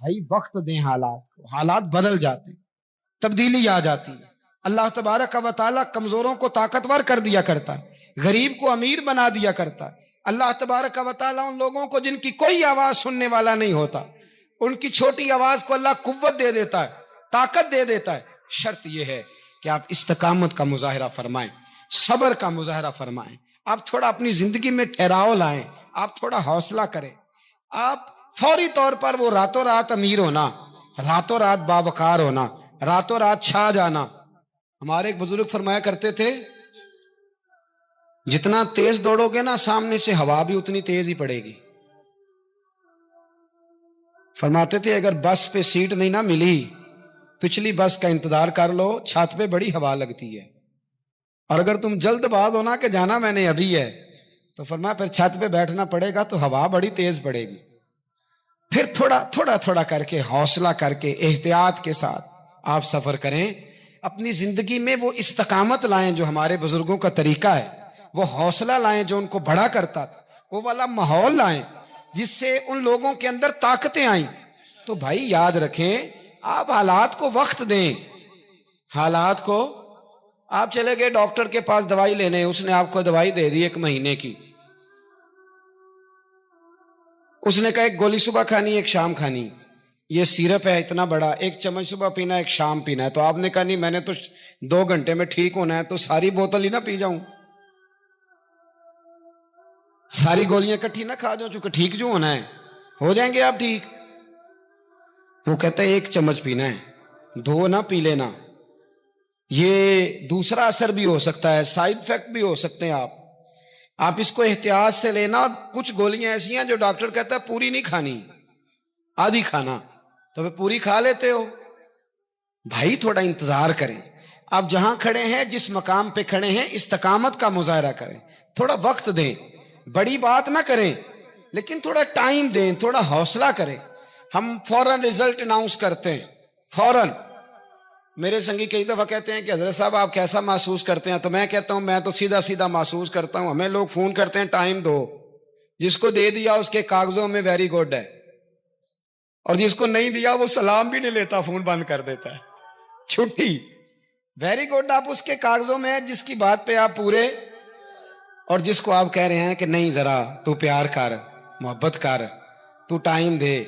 بھائی وقت دیں حالات کو، حالات بدل جاتے ہیں، تبدیلی آ جاتی ہے۔ اللہ تبارک و تعالیٰ کمزوروں کو طاقتور کر دیا کرتا ہے، غریب کو امیر بنا دیا کرتا ہے۔ اللہ تبارک و تعالیٰ ان لوگوں کو جن کی کوئی آواز سننے والا نہیں ہوتا، ان کی چھوٹی آواز کو اللہ قوت دے دیتا ہے، طاقت دے دیتا ہے۔ شرط یہ ہے کہ آپ استقامت کا مظاہرہ فرمائیں، صبر کا مظاہرہ فرمائیں، آپ تھوڑا اپنی زندگی میں ٹھہراؤ لائیں، آپ تھوڑا حوصلہ کریں۔ آپ فوری طور پر وہ راتوں رات امیر ہونا، راتوں رات باوقار ہونا، راتوں رات چھا جانا۔ ہمارے ایک بزرگ فرمایا کرتے تھے، جتنا تیز دوڑو گے نا سامنے سے ہوا بھی اتنی تیز ہی پڑے گی۔ فرماتے تھے اگر بس پہ سیٹ نہیں نہ ملی، پچھلی بس کا انتظار کر لو، چھت پہ بڑی ہوا لگتی ہے۔ اور اگر تم جلد باز ہونا کہ جانا میں نے ابھی ہے، تو فرمایا پھر چھت پہ بیٹھنا پڑے گا تو ہوا بڑی تیز پڑے گی۔ پھر تھوڑا تھوڑا کر کے، حوصلہ کر کے، احتیاط کے ساتھ آپ سفر کریں۔ اپنی زندگی میں وہ استقامت لائیں جو ہمارے بزرگوں کا طریقہ ہے، وہ حوصلہ لائیں جو ان کو بڑا کرتا تھا، وہ والا ماحول لائیں جس سے ان لوگوں کے اندر طاقتیں آئیں۔ تو بھائی یاد رکھیں، آپ حالات کو وقت دیں۔ حالات کو، آپ چلے گئے ڈاکٹر کے پاس دوائی لینے، اس نے آپ کو دوائی دے دی 1 مہینے کی، اس نے کہا 1 گولی صبح کھانی 1 شام کھانی، یہ سیرپ ہے اتنا بڑا، 1 چمچ صبح پینا 1 شام پینا ہے۔ تو آپ نے کہا نہیں، میں نے تو 2 گھنٹے میں ٹھیک ہونا ہے، تو ساری بوتل ہی نہ پی جاؤں، ساری گولیاں کٹھی نہ کھا جاؤں، چونکہ ٹھیک جو ہونا ہے ہو جائیں گے آپ ٹھیک۔ وہ کہتا ہے 1 چمچ پینا ہے، 2 نہ پی لینا، یہ دوسرا اثر بھی ہو سکتا ہے، سائیڈ افیکٹ بھی ہو سکتے ہیں۔ آپ اس کو احتیاط سے لینا۔ اور کچھ گولیاں ایسی ہیں جو ڈاکٹر کہتا ہے پوری نہیں کھانی، آدھی کھانا، تو پھر پوری کھا لیتے ہو۔ بھائی تھوڑا انتظار کریں، آپ جہاں کھڑے ہیں، جس مقام پہ کھڑے ہیں، استقامت کا مظاہرہ کریں، تھوڑا وقت دیں، بڑی بات نہ کریں لیکن تھوڑا ٹائم دیں، تھوڑا حوصلہ کریں۔ ہم فوراً رزلٹ اناؤنس کرتے ہیں، فوراً۔ میرے سنگی کئی دفعہ کہتے ہیں کہ حضرت صاحب آپ کیسا محسوس کرتے ہیں؟ تو میں کہتا ہوں میں تو سیدھا محسوس کرتا ہوں۔ ہمیں لوگ فون کرتے ہیں ٹائم دو، جس کو دے دیا اس کے کاغذوں میں ویری گڈ ہے، اور جس کو نہیں دیا وہ سلام بھی نہیں لیتا، فون بند کر دیتا ہے، چھٹی۔ ویری گڈ آپ اس کے کاغذوں میں ہے جس کی بات پہ آپ پورے، اور جس کو آپ کہہ رہے ہیں کہ نہیں ذرا تو پیار کر، محبت کر، تو ٹائم دے،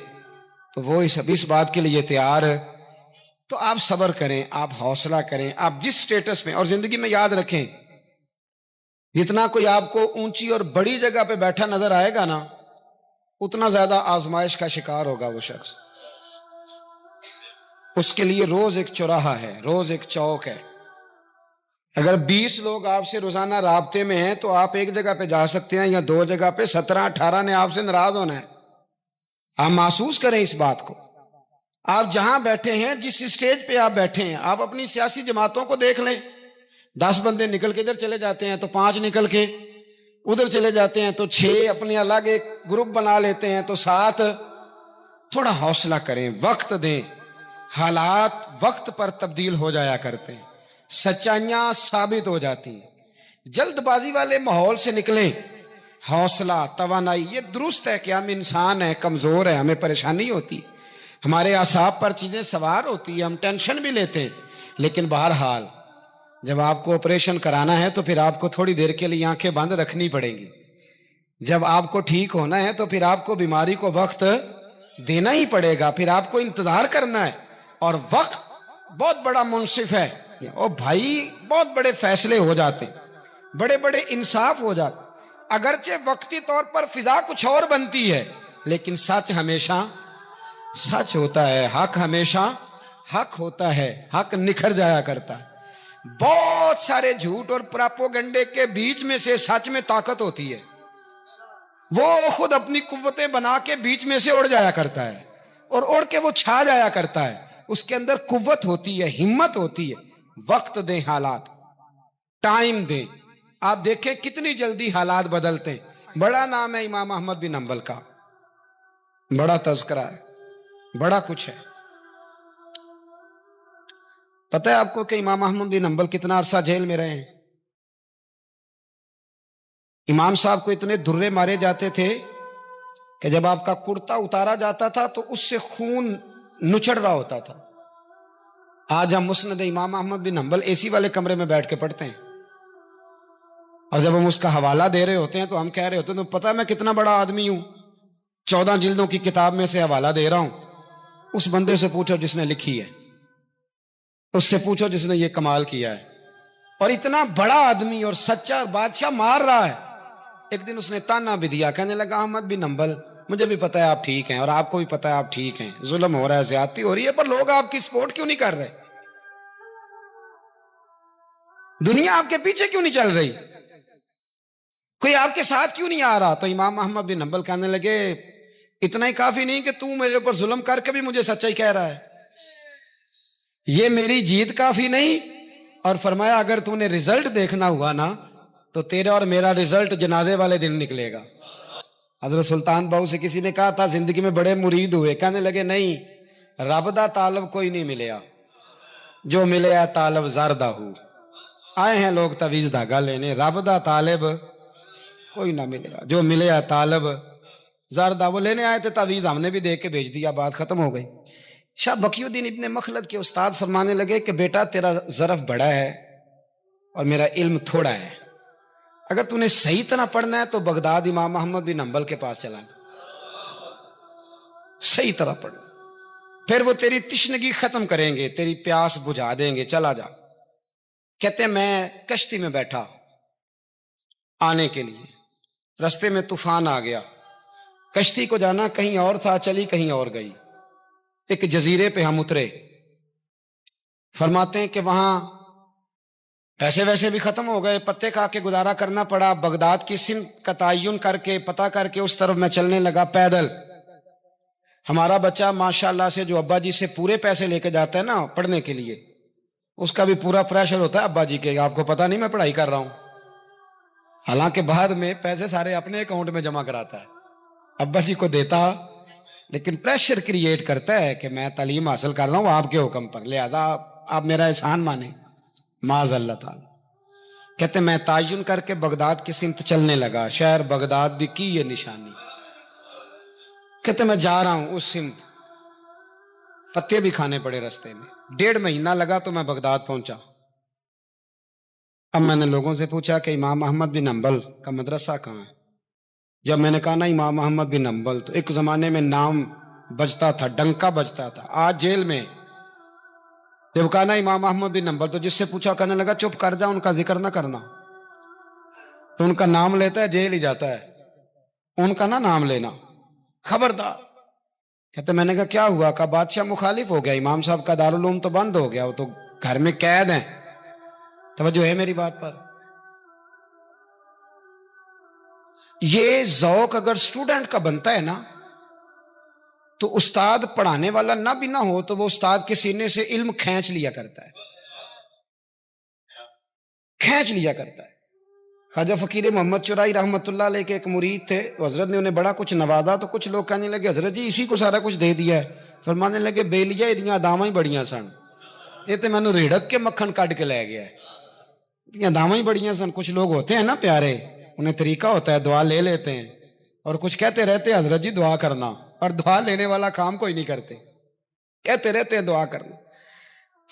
تو وہ اس بات کے لیے تیار ہے۔ تو آپ صبر کریں، آپ حوصلہ کریں، آپ جس سٹیٹس میں، اور زندگی میں یاد رکھیں، جتنا کوئی آپ کو اونچی اور بڑی جگہ پہ بیٹھا نظر آئے گا نا، اتنا زیادہ آزمائش کا شکار ہوگا وہ شخص۔ اس کے لیے روز ایک چوراہا ہے، روز ایک چوک ہے۔ اگر 20 لوگ آپ سے روزانہ رابطے میں ہیں تو آپ ایک جگہ پہ جا سکتے ہیں، یا 2 جگہ پہ 17-18 نے آپ سے ناراض ہونا ہے۔ آپ محسوس کریں اس بات کو۔ آپ جہاں بیٹھے ہیں، جس اسٹیج پہ آپ بیٹھے ہیں، آپ اپنی سیاسی جماعتوں کو دیکھ لیں۔ 10 بندے نکل کے ادھر چلے جاتے ہیں تو 5 نکل کے ادھر چلے جاتے ہیں، تو 6 اپنے الگ ایک گروپ بنا لیتے ہیں، تو 7۔ تھوڑا حوصلہ کریں، وقت دیں۔ حالات وقت پر تبدیل ہو جایا کرتے ہیں، سچائیاں ثابت ہو جاتی ہیں۔ جلد بازی والے ماحول سے نکلیں۔ حوصلہ، توانائی، یہ درست ہے کہ ہم انسان ہیں، کمزور ہیں، ہمیں پریشانی ہوتی، ہمارے اعصاب پر چیزیں سوار ہوتی ہیں، ہم ٹینشن بھی لیتے ہیں، لیکن بہرحال جب آپ کو آپریشن کرانا ہے تو پھر آپ کو تھوڑی دیر کے لیے آنکھیں بند رکھنی پڑیں گی۔ جب آپ کو ٹھیک ہونا ہے تو پھر آپ کو بیماری کو وقت دینا ہی پڑے گا، پھر آپ کو انتظار کرنا ہے۔ اور وقت بہت بڑا منصف ہے، اور بھائی بہت بڑے فیصلے ہو جاتے، بڑے بڑے انصاف ہو جاتے۔ اگرچہ وقتی طور پر فضا کچھ اور بنتی ہے، لیکن سچ ہمیشہ سچ ہوتا ہے، حق ہمیشہ حق ہوتا ہے، حق نکھر جایا کرتا ہے۔ بہت سارے جھوٹ اور پراپوگنڈے کے بیچ میں سے سچ میں طاقت ہوتی ہے، وہ خود اپنی قوتیں بنا کے بیچ میں سے اڑ جایا کرتا ہے، اور اڑ کے وہ چھا جایا کرتا ہے۔ اس کے اندر قوت ہوتی ہے، ہمت ہوتی ہے۔ وقت دیں، حالات ٹائم دیں۔ آپ دیکھیں کتنی جلدی حالات بدلتے ہیں۔ بڑا نام ہے امام احمد بن حنبل کا، بڑا تذکرہ ہے، بڑا کچھ ہے۔ پتہ ہے آپ کو کہ امام احمد بن حنبل کتنا عرصہ جیل میں رہے ہیں؟ امام صاحب کو اتنے درے مارے جاتے تھے کہ جب آپ کا کرتا اتارا جاتا تھا تو اس سے خون نچڑ رہا ہوتا تھا. آج ہم مسند امام احمد بن حنبل اے سی والے کمرے میں بیٹھ کے پڑھتے ہیں، اور جب ہم اس کا حوالہ دے رہے ہوتے ہیں تو ہم کہہ رہے ہوتے ہیں تو پتہ میں کتنا بڑا آدمی ہوں، 14 جلدوں کی کتاب میں سے حوالہ دے رہا ہوں. اس بندے سے پوچھو جس نے لکھی ہے، اس سے پوچھو جس نے یہ کمال کیا ہے. اور اتنا بڑا آدمی اور سچا بادشاہ مار رہا ہے. ایک دن اس نے تانا بھی دیا، کہنے لگا احمد بن حنبل مجھے بھی پتہ ہے آپ ٹھیک ہیں اور آپ کو بھی پتہ ہے آپ ٹھیک ہیں، ظلم ہو رہا ہے، زیادتی ہو رہی ہے، پر لوگ آپ کی سپورٹ کیوں نہیں کر رہے؟ دنیا آپ کے پیچھے کیوں نہیں چل رہی؟ کوئی آپ کے ساتھ کیوں نہیں آ رہا؟ تو امام احمد بن حنبل کہنے لگے اتنا ہی کافی نہیں کہ تو میرے اوپر ظلم کر کے بھی مجھے سچائی کہہ رہا ہے، یہ میری جیت کافی نہیں. اور فرمایا اگر تو نے رزلٹ دیکھنا ہوا نا تو تیرا اور میرا رزلٹ جنازے والے دن نکلے گا. حضرت سلطان بہو سے کسی نے کہا تھا زندگی میں بڑے مرید ہوئے، کہنے لگے نہیں، رب دا طالب کوئی نہیں ملیا، جو ملے ہے طالب زردہ ہو. آئے ہیں لوگ تویز دھاگا لینے، رب دا طالب کوئی نہ ملیا، جو ملے ہے طالب زردہ. وہ لینے آئے تھے تویز، ہم نے بھی دیکھ کے بھیج دیا، بات ختم ہو گئی. شاہ بقی الدین ابن مخلد کے استاد فرمانے لگے کہ بیٹا تیرا ظرف بڑا ہے اور میرا علم تھوڑا ہے، اگر تو نے صحیح طرح پڑھنا ہے تو بغداد امام احمد بن حنبل کے پاس چلا جا، صحیح طرح پڑھ، پھر وہ تیری تشنگی ختم کریں گے، تیری پیاس بجھا دیں گے، چلا جا. کہتے ہیں میں کشتی میں بیٹھا آنے کے لیے، رستے میں طوفان آ گیا، کشتی کو جانا کہیں اور تھا، چلی کہیں اور گئی. ایک جزیرے پہ ہم اترے. فرماتے ہیں کہ وہاں پیسے ویسے بھی ختم ہو گئے، پتے کھا کے گزارا کرنا پڑا. بغداد کی سمت کا تعین کر کے پتہ کر کے اس طرف میں چلنے لگا پیدل. ہمارا بچہ ماشاءاللہ سے جو ابا جی سے پورے پیسے لے کے جاتا ہے نا پڑھنے کے لیے، اس کا بھی پورا پریشر ہوتا ہے ابا جی کے، آپ کو پتہ نہیں میں پڑھائی کر رہا ہوں، حالانکہ بعد میں پیسے سارے اپنے اکاؤنٹ میں جمع کراتا ہے، ابا جی کو دیتا، لیکن پریشر کریٹ کرتا ہے کہ میں تعلیم حاصل کر رہا ہوں آپ کے حکم پر، لہذا آپ میرا احسان مانیں معاذ اللہ تعالی. کہتے میں تعین کر کے بغداد کی سمت چلنے لگا، شہر بغداد دی کی یہ نشانی. کہتے میں جا رہا ہوں اس سمت، پتے بھی کھانے پڑے رستے میں. 1.5 مہینہ لگا تو میں بغداد پہنچا. اب میں نے لوگوں سے پوچھا کہ امام احمد بن حنبل کا مدرسہ کہاں ہے؟ جب میں نے کہا نا امام احمد بن حنبل، تو ایک زمانے میں نام بجتا تھا، ڈنکا بجتا تھا، آج جیل میں. جب کہا نا امام احمد بن حنبل تو جس سے پوچھا کہنے لگا چپ کر جا، ان کا ذکر نہ کرنا. تو ان کا نام لیتا ہے جیل ہی جاتا ہے، ان کا نہ نام لینا، خبردار. کہتے میں نے کہا کیا ہوا؟ کہا بادشاہ مخالف ہو گیا، امام صاحب کا دارالعلوم تو بند ہو گیا، وہ تو گھر میں قید ہیں. توجہ ہے میری بات پر؟ یہ ذوق اگر اسٹوڈنٹ کا بنتا ہے نا تو استاد پڑھانے والا نہ بھی نہ ہو تو وہ استاد کے سینے سے علم کھینچ لیا کرتا ہے، کھینچ لیا کرتا ہے. خواجہ فقیر محمد چرائی رحمت اللہ علیہ کے ایک مرید تھے، حضرت نے انہیں بڑا کچھ نوازا تو کچھ لوگ کہنے لگے حضرت جی اسی کو سارا کچھ دے دیا ہے. فرمانے لگے بیلیاں ادیاں داواں ہی بڑیاں سن، یہ تو مینوں ریڑک کے مکھن کٹ کے لے گیا ہے، ادیاں داواں ہی بڑیاں سن. کچھ لوگ ہوتے ہیں نا پیارے، انہیں طریقہ ہوتا ہے دعا لے لیتے ہیں اور کچھ کہتے رہتے ہیں حضرت جی دعا کرنا، اور دعا لینے والا کام کوئی نہیں کرتے، کہتے رہتے ہیں دعا کرنا.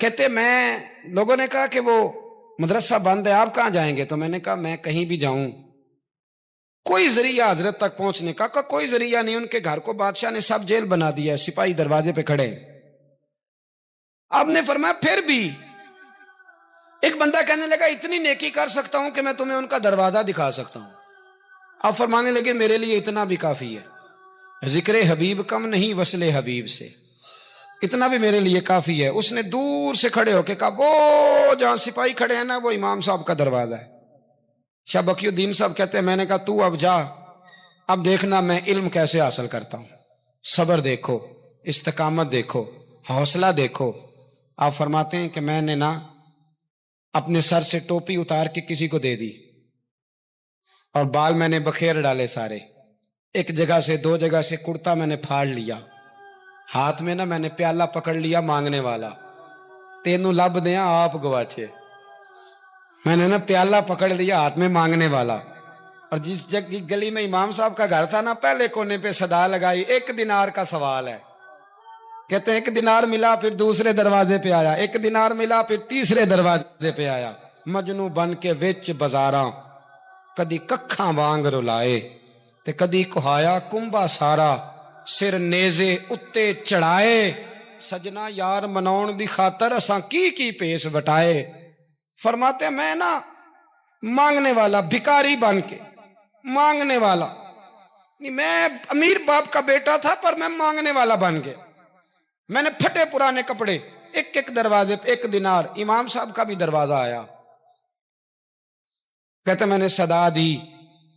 کہتے میں لوگوں نے کہا کہ وہ مدرسہ بند ہے آپ کہاں جائیں گے؟ تو میں نے کہا میں کہیں بھی جاؤں کوئی ذریعہ حضرت تک پہنچنے کا کوئی ذریعہ نہیں. ان کے گھر کو بادشاہ نے سب جیل بنا دیا، سپاہی دروازے پہ کھڑے. آپ نے فرمایا پھر بھی ایک بندہ کہنے لگا اتنی نیکی کر سکتا ہوں کہ میں تمہیں ان کا دروازہ دکھا سکتا ہوں. آپ فرمانے لگے میرے لیے اتنا بھی کافی ہے، ذکر حبیب کم نہیں وصل حبیب سے، اتنا بھی میرے لیے کافی ہے. اس نے دور سے کھڑے ہو کے کہا وہ جہاں سپاہی کھڑے ہیں نا وہ امام صاحب کا دروازہ ہے. شاہ بقی الدین صاحب کہتے ہیں میں نے کہا تو اب جا، اب دیکھنا میں علم کیسے حاصل کرتا ہوں. صبر دیکھو، استقامت دیکھو، حوصلہ دیکھو. آپ فرماتے ہیں کہ میں نے نا اپنے سر سے ٹوپی اتار کے کسی کو دے دی اور بال میں نے بکھیر ڈالے سارے، ایک جگہ سے 2 جگہ سے کرتا میں نے پھاڑ لیا، ہاتھ میں نا میں نے پیالہ پکڑ لیا مانگنے والا، تینوں لب دیا آپ گواچے. میں نے نا پیالہ پکڑ لیا ہاتھ میں مانگنے والا اور جس گلی میں امام صاحب کا گھر تھا نا، پہلے کونے پہ صدا لگائی 1 دینار کا سوال ہے. کہتے ہیں 1 دینار ملا، پھر دوسرے دروازے پہ آیا، 1 دینار ملا، پھر تیسرے دروازے پہ آیا. مجنو بن کے وچ بازاراں کدی ککھاں وانگ رلائے تے کدی کہایا کنبا سارا، سر نیزے اتے چڑھائے. سجنا یار مناؤن دی خاطر اساں کی پیس وٹائے. فرماتے میں نا مانگنے والا، بھکاری بن کے مانگنے والا نہیں، میں امیر باپ کا بیٹا تھا پر میں مانگنے والا بن گیا. میں نے پھٹے پرانے کپڑے، ایک دروازے پہ 1 دینار. امام صاحب کا بھی دروازہ آیا، کہتے میں نے صدا دی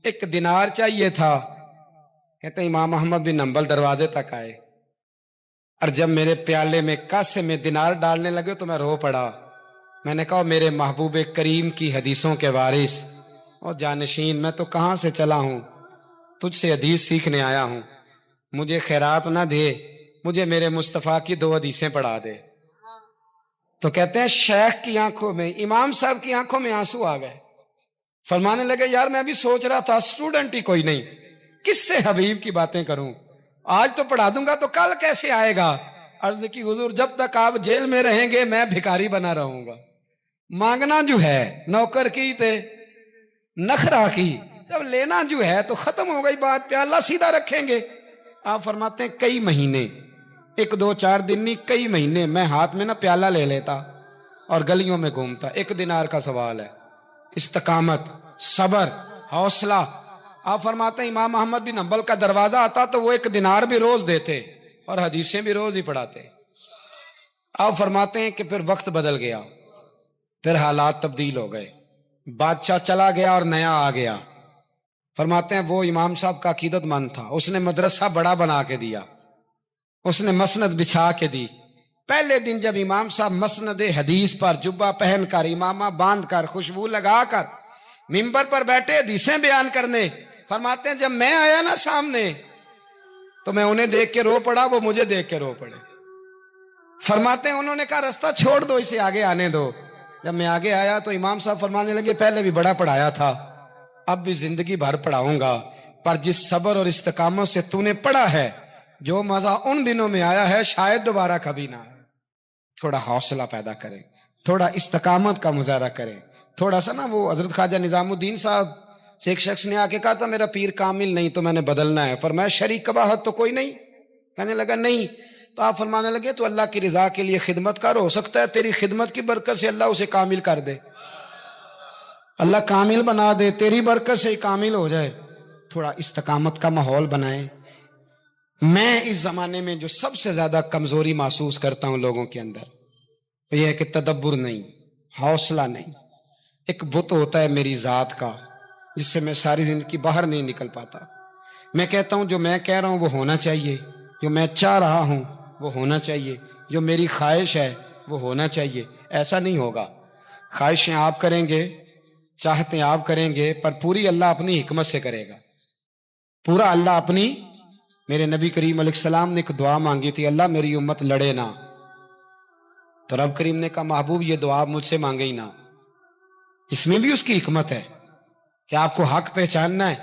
1 دینار چاہیے تھا. کہتے امام احمد بن حنبل دروازے تک آئے، اور جب میرے پیالے میں کاسے میں دینار ڈالنے لگے تو میں رو پڑا. میں نے کہا میرے محبوب کریم کی حدیثوں کے وارث اور جانشین، میں تو کہاں سے چلا ہوں، تجھ سے حدیث سیکھنے آیا ہوں، مجھے خیرات نہ دے، مجھے میرے مصطفیٰ کی 2 حدیثیں پڑھا دے. تو کہتے ہیں شیخ کی آنکھوں میں، امام صاحب کی آنکھوں میں آنسو آ گئے. فرمانے لگے یار میں ابھی سوچ رہا تھا اسٹوڈنٹ ہی کوئی نہیں، کس سے حبیب کی باتیں کروں، آج تو پڑھا دوں گا تو کل کیسے آئے گا. عرض کی حضور جب تک آپ جیل میں رہیں گے میں بھکاری بنا رہوں گا. مانگنا جو ہے نوکر کی تے نخرا کی، جب لینا جو ہے تو ختم ہو گئی بات، پیالہ سیدھا رکھیں گے. آپ فرماتے ہیں کئی مہینے، 1 2 4 دن نہیں، کئی مہینے میں ہاتھ میں نا پیالہ لے لیتا اور گلیوں میں گھومتا. 1 دینار کا سوال ہے. استقامت، صبر، حوصلہ. آپ فرماتے ہیں امام احمد بن حنبل کا دروازہ آتا تو وہ 1 دینار بھی روز دیتے اور حدیثیں بھی روز ہی پڑھاتے. آپ فرماتے ہیں کہ پھر وقت بدل گیا، پھر حالات تبدیل ہو گئے، بادشاہ چلا گیا اور نیا آ گیا. فرماتے ہیں وہ امام صاحب کا عقیدت مند تھا، اس نے مدرسہ بڑا بنا کے دیا، اس نے مسند بچھا کے دی. پہلے دن جب امام صاحب مسند حدیث پر جبہ پہن کر، امامہ باندھ کر، خوشبو لگا کر منبر پر بیٹھے حدیثیں بیان کرنے، فرماتے ہیں جب میں آیا نا سامنے تو میں انہیں دیکھ کے رو پڑا، وہ مجھے دیکھ کے رو پڑے. فرماتے ہیں انہوں نے کہا رستہ چھوڑ دو، اسے آگے آنے دو. جب میں آگے آیا تو امام صاحب فرمانے لگے پہلے بھی بڑا پڑھایا تھا، اب بھی زندگی بھر پڑھاؤں گا، پر جس صبر اور استقامت سے تو نے پڑھا ہے، جو مزہ ان دنوں میں آیا ہے شاید دوبارہ کبھی نہ آئے. تھوڑا حوصلہ پیدا کریں، تھوڑا استقامت کا مظاہرہ کریں. تھوڑا سا نا وہ حضرت خواجہ نظام الدین صاحب سے ایک شخص نے آ کے کہا تھا میرا پیر کامل نہیں تو میں نے بدلنا ہے. فرمایا شریک قباحت تو کوئی نہیں؟ کہنے لگا نہیں. تو آپ فرمانے لگے تو اللہ کی رضا کے لیے خدمت کر، ہو سکتا ہے تیری خدمت کی برکت سے اللہ اسے کامل کر دے، اللہ کامل بنا دے، تیری برکت سے کامل ہو جائے. تھوڑا استقامت کا ماحول بنائیں. میں اس زمانے میں جو سب سے زیادہ کمزوری محسوس کرتا ہوں لوگوں کے اندر، یہ ہے کہ تدبر نہیں، حوصلہ نہیں. ایک بت ہوتا ہے میری ذات کا جس سے میں ساری زندگی باہر نہیں نکل پاتا. میں کہتا ہوں جو میں کہہ رہا ہوں وہ ہونا چاہیے، جو میں چاہ رہا ہوں وہ ہونا چاہیے، جو میری خواہش ہے وہ ہونا چاہیے. ایسا نہیں ہوگا. خواہشیں آپ کریں گے، چاہتے آپ کریں گے، پر پوری اللہ اپنی حکمت سے کرے گا. پورا اللہ اپنی. میرے نبی کریم علیہ السلام نے ایک دعا مانگی تھی، اللہ میری امت لڑے نہ. تو رب کریم نے کہا محبوب یہ دعا مجھ سے مانگے ہی نہ. اس میں بھی اس کی حکمت ہے کہ آپ کو حق پہچاننا ہے.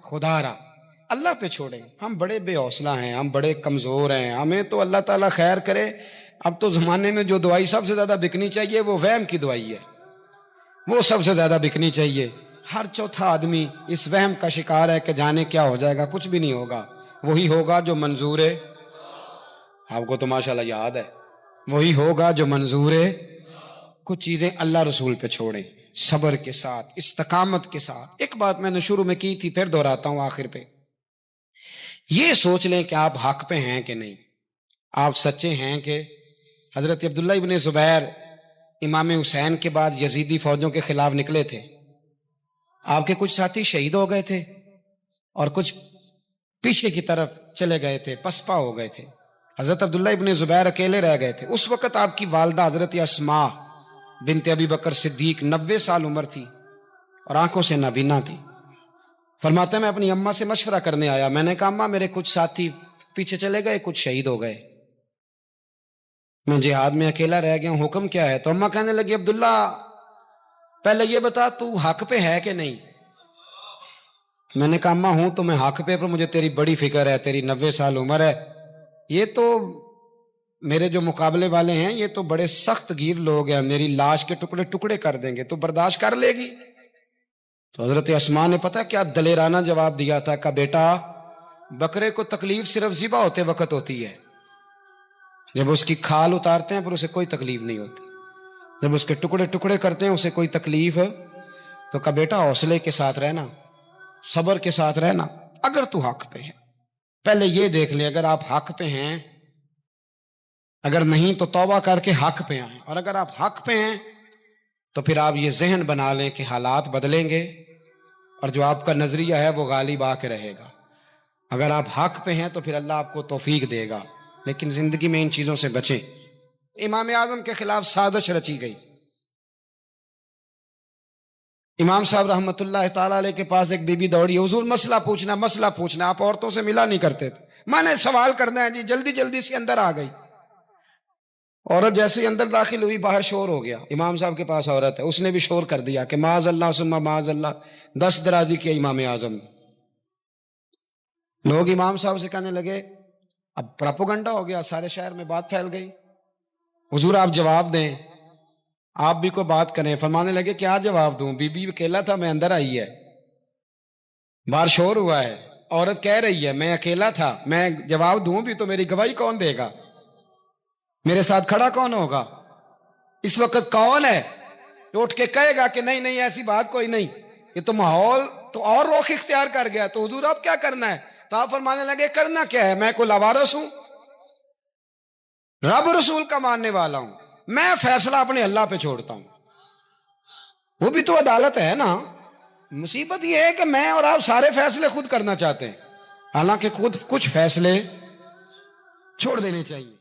خدا را اللہ پہ چھوڑیں. ہم بڑے بے حوصلہ ہیں، ہم بڑے کمزور ہیں، ہمیں تو اللہ تعالیٰ خیر کرے. اب تو زمانے میں جو دوائی سب سے زیادہ بکنی چاہیے وہ وہم کی دوائی ہے، وہ سب سے زیادہ بکنی چاہیے. ہر چوتھا آدمی اس وہم کا شکار ہے کہ جانے کیا ہو جائے گا. کچھ بھی نہیں ہوگا، وہی ہوگا جو منظور ہے. آپ کو تو ماشاءاللہ یاد ہے، وہی ہوگا جو منظور ہے. کچھ چیزیں اللہ رسول پہ چھوڑیں، صبر کے ساتھ، استقامت کے ساتھ. ایک بات میں نے شروع میں کی تھی، پھر دہراتا ہوں آخر پہ. یہ سوچ لیں کہ آپ حق پہ ہیں کہ نہیں، آپ سچے ہیں کہ حضرت عبداللہ ابن زبیر امام حسین کے بعد یزیدی فوجوں کے خلاف نکلے تھے. آپ کے کچھ ساتھی شہید ہو گئے تھے اور کچھ پیچھے کی طرف چلے گئے تھے، پسپا ہو گئے تھے. حضرت عبداللہ ابن زبیر اکیلے رہ گئے تھے. اس وقت آپ کی والدہ حضرت اسماء بنت ابی بکر صدیق 90 سال عمر تھی اور آنکھوں سے نابینا تھی. فرماتے ہیں میں اپنی اماں سے مشورہ کرنے آیا. میں نے کہا اماں میرے کچھ ساتھی پیچھے چلے گئے، کچھ شہید ہو گئے، میں جہاد میں اکیلا رہ گیا ہوں، حکم کیا ہے؟ تو اماں کہنے لگی عبداللہ پہلے یہ بتا تو حق پہ ہے کہ نہیں. میں نے کہا اماں ہوں تو میں حق پہ، پر مجھے تیری بڑی فکر ہے، تیری 90 سال عمر ہے، یہ تو میرے جو مقابلے والے ہیں یہ تو بڑے سخت گیر لوگ ہیں، میری لاش کے ٹکڑے ٹکڑے کر دیں گے، تو برداشت کر لے گی؟ تو حضرت اسماء نے پتہ کیا دلیرانہ جواب دیا تھا کہ بیٹا بکرے کو تکلیف صرف ذبح ہوتے وقت ہوتی ہے، جب اس کی کھال اتارتے ہیں پھر اسے کوئی تکلیف نہیں ہوتی، جب اس کے ٹکڑے ٹکڑے کرتے ہیں اسے کوئی تکلیف، تو کہا بیٹا حوصلے کے ساتھ رہنا، صبر کے ساتھ رہنا، اگر تو حق پہ ہے پہلے یہ دیکھ لے، اگر آپ حق پہ ہیں، اگر نہیں تو توبہ کر کے حق پہ آئیں، اور اگر آپ حق پہ ہیں تو پھر آپ یہ ذہن بنا لیں کہ حالات بدلیں گے اور جو آپ کا نظریہ ہے وہ غالب آ کے رہے گا۔ اگر آپ حق پہ ہیں تو پھر اللہ آپ کو توفیق دے گا، لیکن زندگی میں ان چیزوں سے بچیں۔ امام اعظم کے خلاف سازش رچی گئی، امام صاحب رحمۃ اللہ تعالیٰ علیہ کے پاس ایک بی بی دوڑی، حضور مسئلہ پوچھنا، آپ عورتوں سے ملا نہیں کرتے تھے، میں نے سوال کرنا ہے جی، جلدی جلدی سے اندر آ گئی۔ عورت جیسے ہی اندر داخل ہوئی باہر شور ہو گیا، امام صاحب کے پاس عورت ہے، اس نے بھی شور کر دیا کہ معاذ اللہ ثم معاذ اللہ، 10 درازی کیا امام اعظم نے۔ لوگ امام صاحب سے کہنے لگے اب پراپوگنڈا ہو گیا، سارے شہر میں بات پھیل گئی، حضور آپ جواب دیں، آپ بھی کوئی بات کریں۔ فرمانے لگے کیا جواب دوں، بی بی اکیلا تھا، میں اندر آئی ہے، باہر شور ہوا ہے، عورت کہہ رہی ہے میں اکیلا تھا، میں جواب دوں بھی تو میری گواہی کون دے گا، میرے ساتھ کھڑا کون ہوگا، اس وقت کون ہے جو اٹھ کے کہے گا کہ نہیں نہیں ایسی بات کوئی نہیں، یہ تو ماحول تو اور رخ اختیار کر گیا، تو حضور اب کیا کرنا ہے؟ تو آپ فرمانے لگے کرنا کیا ہے، میں کوئی لاوارث ہوں، رب رسول کا ماننے والا ہوں، میں فیصلہ اپنے اللہ پہ چھوڑتا ہوں، وہ بھی تو عدالت ہے نا۔ مصیبت یہ ہے کہ میں اور آپ سارے فیصلے خود کرنا چاہتے ہیں، حالانکہ خود کچھ فیصلے چھوڑ دینے چاہیے۔